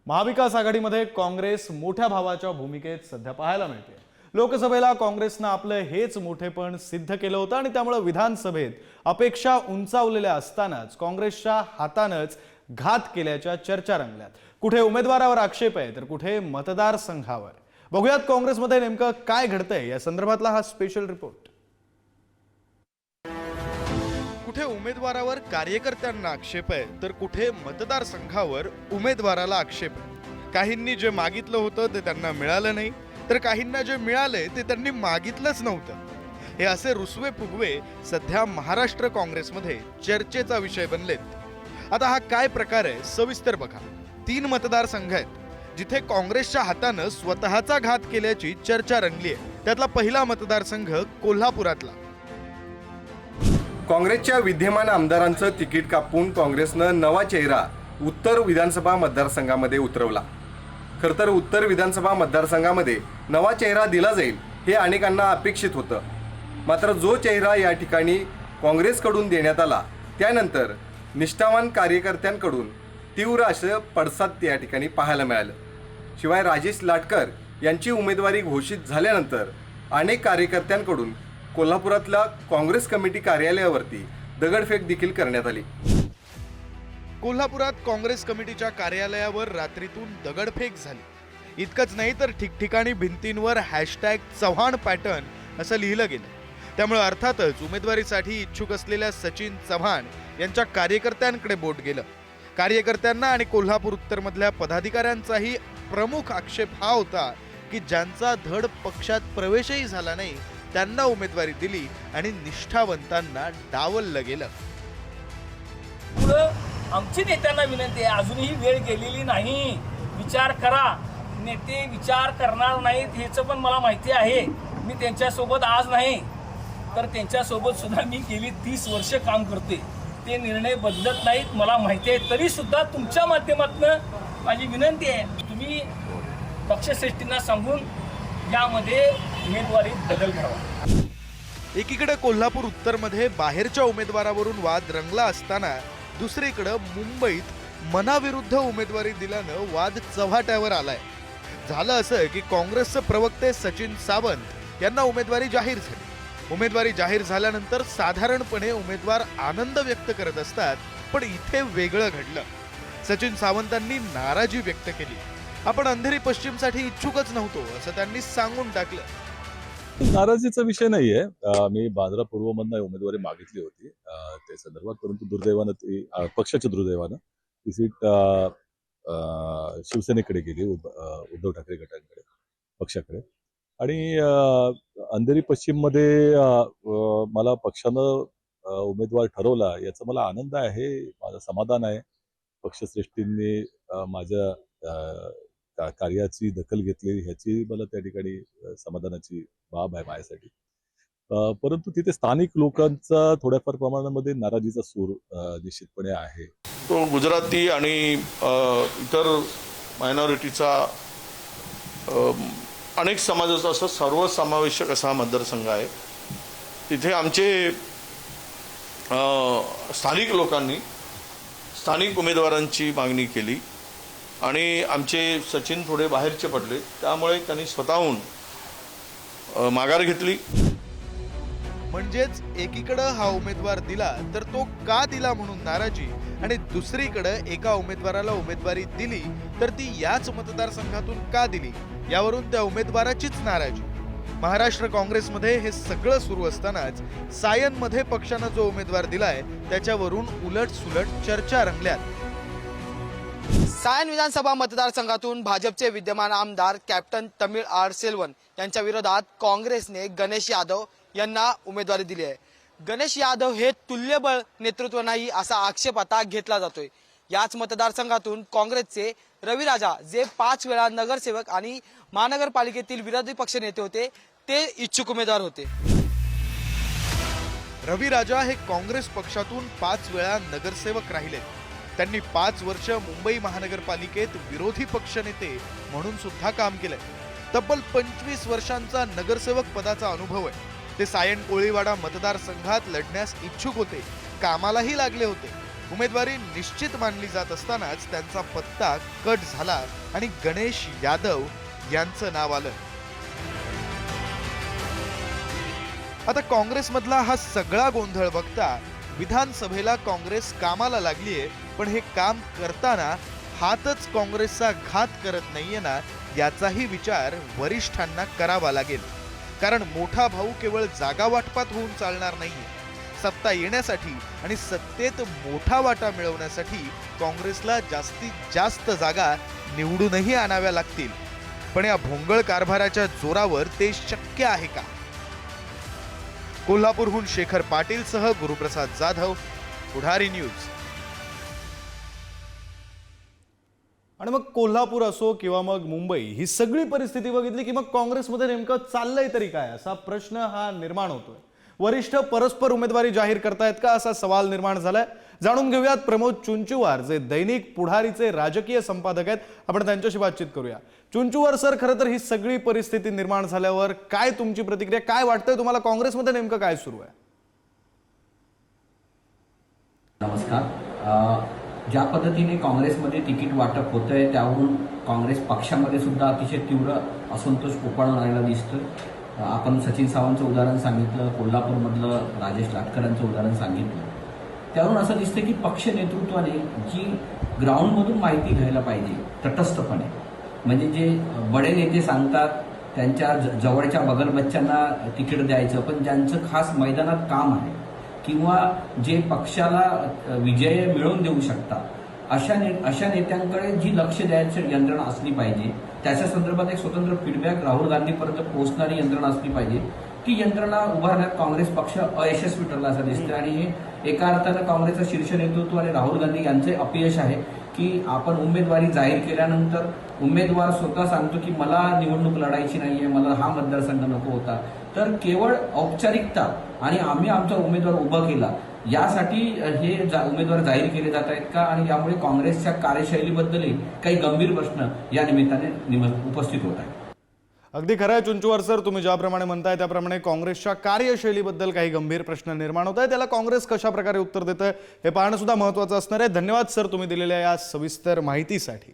महाविकास आघाडीमध्ये काँग्रेस मोठ्या भावाच्या भूमिकेत सध्या पाहायला मिळते। लोकसभेला काँग्रेसनं आपलं हेच मोठेपण सिद्ध केलं होतं आणि त्यामुळे विधानसभेत अपेक्षा उंचावलेल्या असतानाच काँग्रेसच्या हातानंच घात केल्याच्या चर्चा रंगल्यात। कुठे उमेदवारावर आक्षेप आहे तर कुठे मतदारसंघावर। बघूयात काँग्रेसमध्ये नेमकं काय घडतंय या संदर्भातला हा स्पेशल रिपोर्ट। कुठे उमेदवारावर कार्यकर्त्यांना आक्षेप आहे तर कुठे मतदारसंघावर उमेदवाराला आक्षेप आहे। काहींनी जे मागितलं होतं ते त्यांना मिळालं नाही, तर काहींना जे मिळाले ते त्यांनी मागितलंच नव्हतं। हे असे रुसवे फुगवे सध्या महाराष्ट्र काँग्रेसमध्ये चर्चेचा विषय बनलेत। आता हा काय प्रकार आहे सविस्तर बघा। 3 मतदारसंघ आहेत जिथे काँग्रेसच्या हातानं स्वतःचा घात केल्याची चर्चा रंगली आहे। त्यातला पहिला मतदारसंघ कोल्हापुरातला। काँग्रेसच्या विद्यमान आमदारांचं तिकीट कापून काँग्रेसनं नवा चेहरा उत्तर विधानसभा मतदारसंघामध्ये उतरवला। खरं तर उत्तर विधानसभा मतदारसंघामध्ये नवा चेहरा दिला जाईल हे अनेकांना अपेक्षित होतं। मात्र जो चेहरा या ठिकाणी काँग्रेसकडून देण्यात आला त्यानंतर निष्ठावान कार्यकर्त्यांकडून तीव्र असं पडसाद या ठिकाणी पाहायला मिळालं। शिवाय राजेश लाटकर यांची उमेदवारी घोषित झाल्यानंतर अनेक कार्यकर्त्यांकडून कोल्हापुरातल्या काँग्रेस कमिटी कार्यालयावरती दगडफेक देखील करण्यात आली। कोल्हापुरात काँग्रेस कमिटीच्या कार्यालयावर रात्रीतून दगडफेक झाली। इतकंच नाही तर ठिकठिकाणी भिंतींवर #चव्हाण पॅटर्न असं लिहिलं गेलं। त्यामुळे अर्थातच उमेदवारीसाठी इच्छुक असलेल्या सचिन चव्हाण यांच्या कार्यकर्त्यांकडे बोट गेलं। कार्यकर्त्यांना आणि कोल्हापूर उत्तरमधल्या पदाधिकाऱ्यांचाही प्रमुख आक्षेप हा होता की ज्यांचा धड पक्षात प्रवेशही झाला नाही त्यांना उमेदवारी दिली आणि निष्ठावंतांना डावललं गेलं। पुढं आमची नेत्यांना विनंती आहे, अजूनही वेळ गेलेली नाही, विचार करा। नेते विचार करणार नाहीत ह्याचं पण मला माहिती आहे। मी त्यांच्यासोबत आज नाही तर त्यांच्यासोबत सुद्धा मी गेली 30 वर्ष काम करते। ते निर्णय बदलत नाहीत मला माहिती आहे। तरी सुद्धा तुमच्या माध्यमातून माझी विनंती आहे, तुम्ही पक्षश्रेष्ठींना सांगून यामध्ये उमेदवारीत बदल करावा। एकीकडे कोल्हापूर उत्तरमध्ये बाहेरच्या उमेदवारावरून वाद रंगला असताना दुसरीकडे मुंबईत मनाविरुद्ध उमेदवारी दिल्यानं वाद चव्हाट्यावर आलाय। झालं असं की काँग्रेसचे प्रवक्ते सचिन सावंत यांना उमेदवारी जाहीर झाली। उमेदवारी जाहीर झाल्यानंतर साधारणपणे उमेदवार आनंद व्यक्त करत असतात, पण इथे वेगळं घडलं। सचिन सावंतांनी नाराजी व्यक्त केली। आपण अंधेरी पश्चिमसाठी इच्छुकच नव्हतो असं त्यांनी सांगून टाकलं। नाराजीचा विषय नाहीये। मी बांद्रा पूर्वमधनं उमेदवारी मागितली होती त्या संदर्भात, परंतु दुर्दैवानं ती पक्षाच्या दुर्दैवानं ती सीट शिवसेनेकडे गेली, उद्धव ठाकरे गटांकडे, पक्षाकडे। आणि अंधेरी पश्चिममध्ये मला पक्षानं उमेदवार ठरवला याचा मला आनंद आहे, माझं समाधान आहे। पक्षश्रेष्ठींनी माझ्या कार्याची दखल घेतली ह्याची मला त्या ठिकाणी समाधानाची बाब आहे माझ्यासाठी। परंतु तिथे स्थानिक लोकांचा थोड्याफार प्रमाणामध्ये नाराजीचा सूर निश्चितपणे आहे। तो गुजराती आणि इतर मायनॉरिटीचा अनेक समाजाचा असा सर्वसमावेशक असा मतदारसंघ आहे। तिथे आमचे स्थानिक लोकांनी स्थानिक उमेदवारांची मागणी केली आणि आमचे सचिन थोडे बाहेरचे पडले, त्यामुळे त्यांनी स्वतःहून माघार घेतली। म्हणजेच एकीकडे हा उमेदवार दिला तर तो का दिला म्हणून नाराजी, आणि दुसरीकडे एका उमेदवाराला उमेदवारी दिली तर ती याच मतदारसंघातून का दिली यावरून त्या उमेदवाराचीच नाराजी। महाराष्ट्र काँग्रेसमध्ये हे सगळं सुरू असतानाच सायनमध्ये पक्षानं जो उमेदवार दिलाय त्याच्यावरून उलट-सुलट चर्चा रंगल्यात। सायन विधानसभा मतदारसंघातून भाजपचे विद्यमान आमदार कॅप्टन तमिळ आर सेल्वन यांच्या विरोधात काँग्रेसने गणेश यादव यांना उमेदवारी दिली आहे। गणेश यादव हे तुल्यबळ नेतृत्व नाही असा आक्षेप आता घेतला जातोय। याच मतदारसंघातून काँग्रेसचे रवी राजा, जे 5 वेळा नगरसेवक आणि महानगरपालिकेतील विरोधी पक्ष नेते होते, ते इच्छुक उमेदवार होते। रवी राजा हे काँग्रेस पक्षातून 5 वेळा नगरसेवक राहिले। त्यांनी 5 वर्ष मुंबई महानगरपालिकेत विरोधी पक्षनेते म्हणून सुद्धा काम केलंय। तब्बल 25 वर्षांचा नगरसेवक पदाचा अनुभव आहे। ते सायन कोळीवाडा मतदारसंघात लढण्यास इच्छुक होते, कामालाही लागले होते। उमेदवारी निश्चित मानली जात असतानाच त्यांचा पत्ता कट झाला आणि गणेश यादव यांचं नाव आलं. आता काँग्रेसमधला हा सगळा गोंधळ बघता विधानसभेला काँग्रेस कामाला लागलीये, पण हे काम करताना हातच काँग्रेसचा घात करत नाहीये ना, याचाही विचार वरिष्ठांना करावा लागेल. कारण मोठा भाऊ केवळ जागा वाटपात होऊन चालणार नाहीये. सत्ता येण्यासाठी आणि सत्तेत मोठा वाटा मिळवण्यासाठी काँग्रेसला जास्तीत जास्त जागा निवडूनही आणाव्या लागतील. पण या भोंगळ कारभाराच्या जोरावर ते शक्य आहे का? कोल्हापूरहून शेखर पाटीलसह गुरुप्रसाद जाधव, पुढारी न्यूज. आणि मग कोल्हापूर असो किंवा मग मुंबई, ही सगळी परिस्थिती बघितली की मग काँग्रेसमध्ये नेमकं चाललंय तरी काय, असा प्रश्न हा निर्माण होतोय. वरिष्ठ परस्पर उमेदवारी जाहीर करतायत का, असा सवाल निर्माण झालाय. जाणून घेऊयात प्रमोद चुंचुवार, जे दैनिक पुढारीचे राजकीय संपादक आहेत. आपण त्यांच्याशी बातचीत करूया. चुंचुवार सर, खरं तर ही सगळी परिस्थिती निर्माण झाल्यावर काय तुमची प्रतिक्रिया, काय वाटतंय तुम्हाला, काँग्रेसमध्ये नेमकं काय सुरू आहे? नमस्कार. ज्या पद्धतीने काँग्रेसमध्ये तिकीट वाटप होतंय त्यावरून काँग्रेस पक्षामध्ये सुद्धा अतिशय तीव्र असंतोष उफाळून आलेला दिसतोय. आपण सचिन सावंतचं उदाहरण सांगितलं, कोल्हापूरमधलं राजेश लाटकरांचं उदाहरण सांगितलं. त्यावरून असं दिसतं की पक्ष नेतृत्वाने जी ग्राउंडमधून माहिती घ्यायला पाहिजे तटस्थपणे, म्हणजे जे बडे नेते सांगतात त्यांच्या जवळच्या बगलबच्च्यांना तिकीट द्यायचं, पण ज्यांचं खास मैदानात काम आहे किंवा जे पक्षाला विजय मिळवून देऊ शकतात अशा नेत्यांकडे जी लक्ष द्यायची यंत्रणा असली पाहिजे, त्याच्या संदर्भात एक स्वतंत्र फीडबॅक राहुल गांधीपर्यंत पोहोचणारी यंत्रणा असली पाहिजे. ती यंत्रणा उभारण्यात काँग्रेस पक्ष अयशस्वी ठरला असं दिसतं आणि हे एका अर्थानं काँग्रेसचं शीर्ष नेतृत्व आणि राहुल गांधी यांचे अपयश आहे की आपण उमेदवारी जाहीर केल्यानंतर उमेदवार स्वतः सांगतो की मला निवडणूक लढायची नाहीये, मला हा मतदारसंघ नको होता, तर केवळ औपचारिकता आणि आम्ही आमचा उमेदवार उभा केला यासाठी हे उमेदवार जाहीर केले जात आहेत का, आणि यामुळे काँग्रेसच्या कार्यशैलीबद्दलही काही गंभीर प्रश्न या निमित्ताने उपस्थित होत आहेत. अगदी खरं आहे चुंचुवार सर, तुम्ही ज्याप्रमाणे म्हणताय त्याप्रमाणे काँग्रेसच्या कार्यशैलीबद्दल काही गंभीर प्रश्न निर्माण होत आहे. त्याला काँग्रेस कशा प्रकारे उत्तर देत आहे हे पाहणं सुद्धा महत्त्वाचं असणार आहे. धन्यवाद सर तुम्ही दिलेल्या या सविस्तर माहितीसाठी.